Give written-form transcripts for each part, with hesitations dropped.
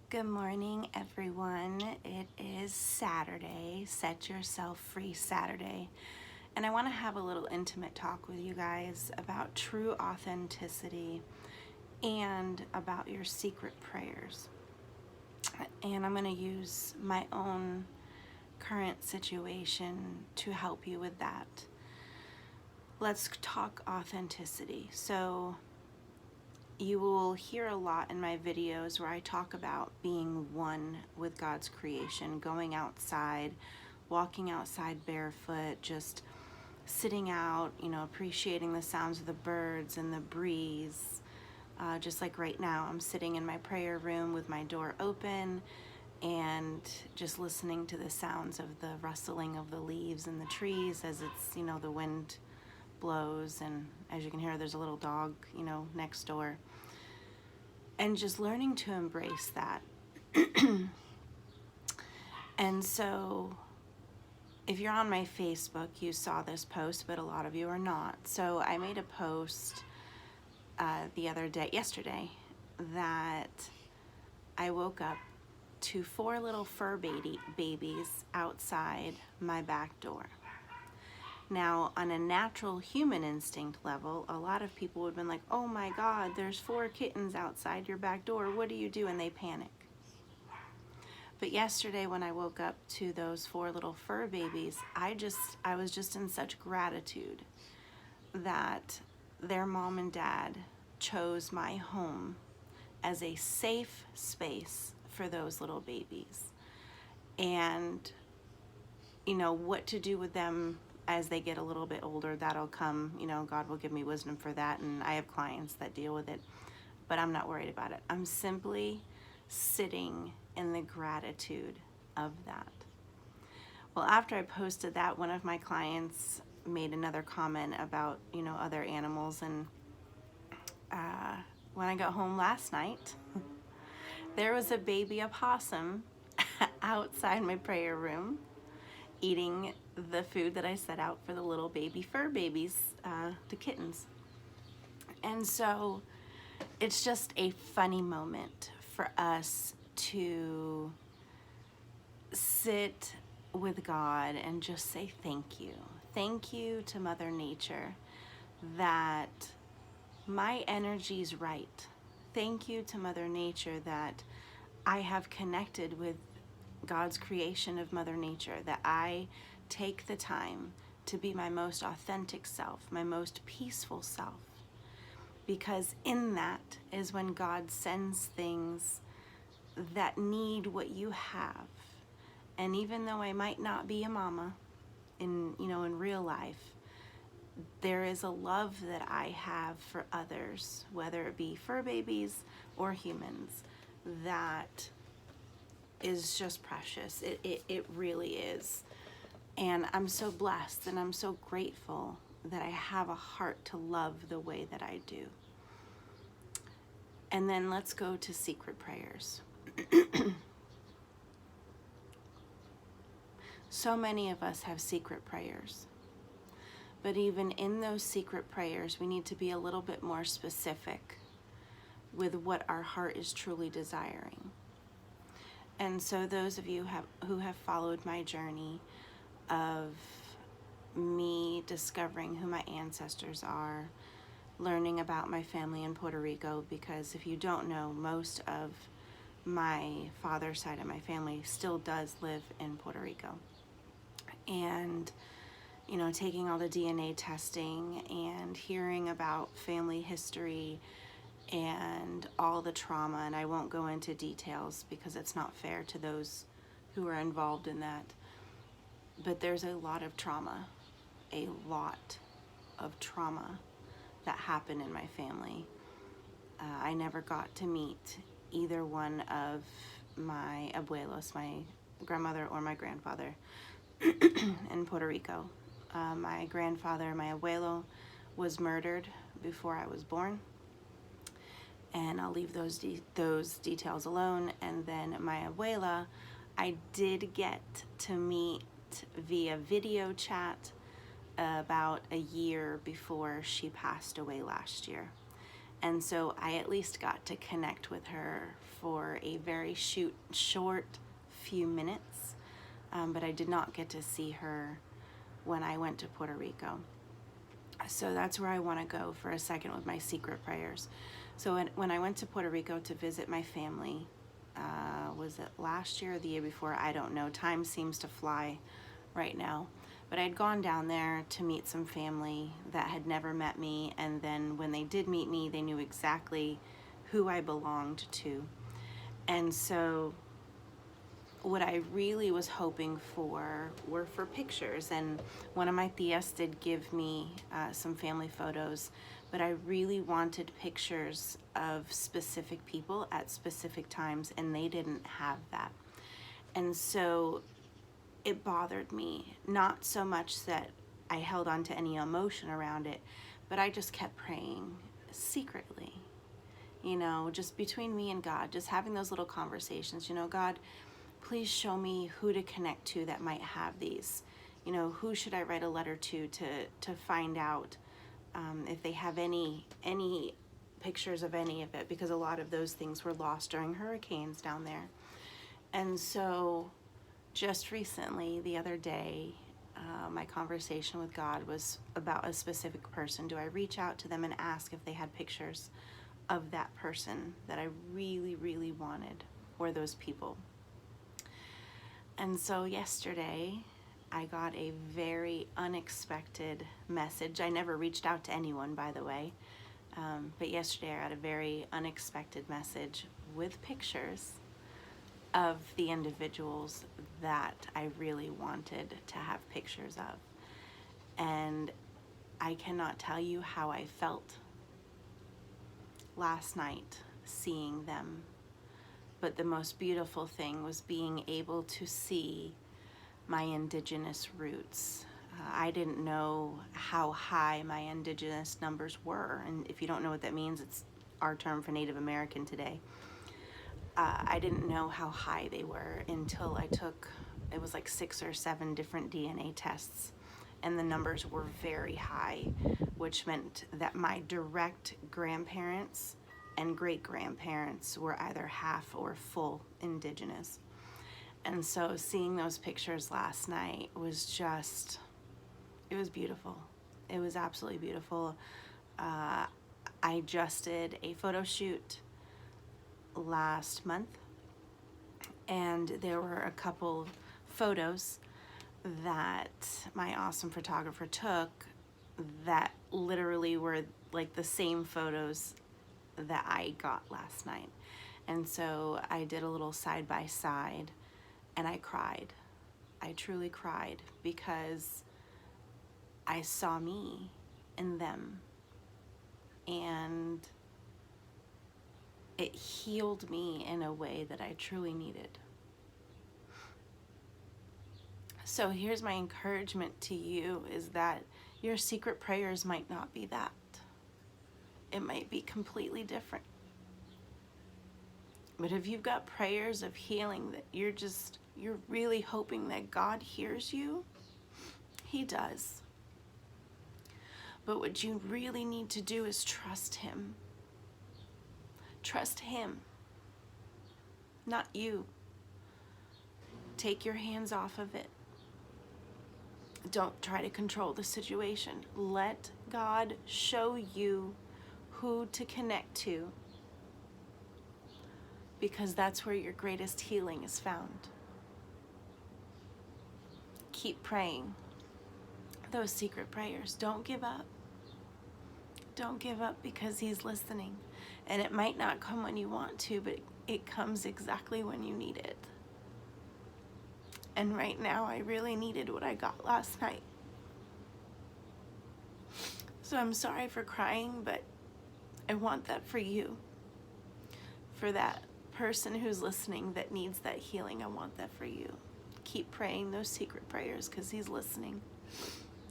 Good morning, everyone. It is Saturday, Set Yourself Free Saturday, and I want to have a little intimate talk with you guys about true authenticity and about your secret prayers. And I'm going to use my own current situation to help you with that. Let's talk authenticity. So, you will hear a lot in my videos where I talk about being one with God's creation, going outside, walking outside barefoot, just sitting out, appreciating the sounds of the birds and the breeze. Just like right now, I'm sitting in my prayer room with my door open and just listening to the sounds of the rustling of the leaves and the trees as it's, the wind blows, and as you can hear, there's a little dog, next door. And just learning to embrace that. And so, if you're on my Facebook, you saw this post, but a lot of you are not. So I made a post yesterday, that I woke up to 4 little fur babies outside my back door. Now, on a natural human instinct level, a lot of people would have been like, oh my God, there's 4 kittens outside your back door. What do you do? And they panic. But yesterday when I woke up to those 4 little fur babies, I was just in such gratitude that their mom and dad chose my home as a safe space for those little babies. And, what to do with them as they get a little bit older, that'll come, God will give me wisdom for that, and I have clients that deal with it, but I'm not worried about it. I'm simply sitting in the gratitude of that. Well, after I posted that, one of my clients made another comment about, other animals, and when I got home last night, there was a baby opossum outside my prayer room eating the food that I set out for the little baby fur babies, the kittens. And so it's just a funny moment for us to sit with God and just say thank you. Thank you to Mother Nature that my energy's right. Thank you to Mother Nature that I have connected with God's creation of Mother Nature, that I take the time to be my most authentic self, my most peaceful self, because in that is when God sends things that need what you have. And even though I might not be a mama in real life, there is a love that I have for others, whether it be fur babies or humans, that is just precious. It really is. And I'm so blessed and I'm so grateful that I have a heart to love the way that I do. And then let's go to secret prayers. So many of us have secret prayers. But even in those secret prayers, we need to be a little bit more specific with what our heart is truly desiring. And so those of you who have followed my journey of me discovering who my ancestors are, learning about my family in Puerto Rico, because if you don't know, most of my father's side of my family still does live in Puerto Rico. And, taking all the DNA testing and hearing about family history and all the trauma, and I won't go into details because it's not fair to those who are involved in that, but there's a lot of trauma that happened in my family. I never got to meet either one of my abuelos, my grandmother or my grandfather, in Puerto Rico. My grandfather, my abuelo, was murdered before I was born, and I'll leave those details alone. And then my abuela, I did get to meet via video chat about a year before she passed away last year. And so I at least got to connect with her for a very short few minutes, but I did not get to see her when I went to Puerto Rico. So that's where I want to go for a second with my secret prayers. So when I went to Puerto Rico to visit my family, was it last year or the year before? I don't know. Time seems to fly right now. But I'd gone down there to meet some family that had never met me, and then when they did meet me, they knew exactly who I belonged to. And so what I really was hoping for were for pictures, and one of my tias did give me some family photos, but I really wanted pictures of specific people at specific times, and they didn't have that. And so it bothered me, not so much that I held on to any emotion around it, but I just kept praying secretly, just between me and God, just having those little conversations. God, please show me who to connect to that might have these. Who should I write a letter to find out if they have any pictures of any of it, because a lot of those things were lost during hurricanes down there. And so just recently, the other day, my conversation with God was about a specific person. Do I reach out to them and ask if they had pictures of that person that I really, really wanted, or those people? And so yesterday, I got a very unexpected message. I never reached out to anyone, by the way, but yesterday I got a very unexpected message with pictures of the individuals that I really wanted to have pictures of. And I cannot tell you how I felt last night seeing them. But the most beautiful thing was being able to see my indigenous roots. I didn't know how high my indigenous numbers were. And if you don't know what that means, it's our term for Native American today. I didn't know how high they were until I took, it was like 6 or 7 different DNA tests, and the numbers were very high, which meant that my direct grandparents and great-grandparents were either half or full indigenous. And so seeing those pictures last night was just, it was beautiful. It was absolutely beautiful. I just did a photo shoot last month, and there were a couple photos that my awesome photographer took that literally were like the same photos that I got last night. And so I did a little side by side, and I cried. I truly cried, because I saw me in them, and it healed me in a way that I truly needed. So here's my encouragement to you, is that your secret prayers might not be that. It might be completely different. But if you've got prayers of healing that you're really hoping that God hears you, He does. But what you really need to do is trust Him. Trust Him, not you. Take your hands off of it. Don't try to control the situation. Let God show you who to connect to, because that's where your greatest healing is found. Keep praying those secret prayers. Don't give up. Don't give up, because He's listening. And it might not come when you want to, but it comes exactly when you need it. And right now, I really needed what I got last night. So I'm sorry for crying, but I want that for you. For that person who's listening that needs that healing, I want that for you. Keep praying those secret prayers, because He's listening.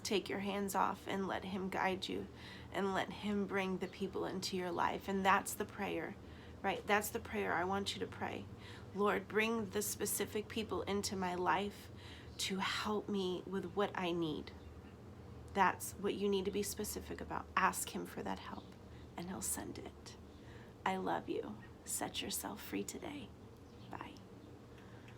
Take your hands off and let Him guide you, and let Him bring the people into your life. And that's the prayer, right? That's the prayer I want you to pray. Lord, bring the specific people into my life to help me with what I need. That's what you need to be specific about. Ask Him for that help. and He'll send it. I love you. Set yourself free today.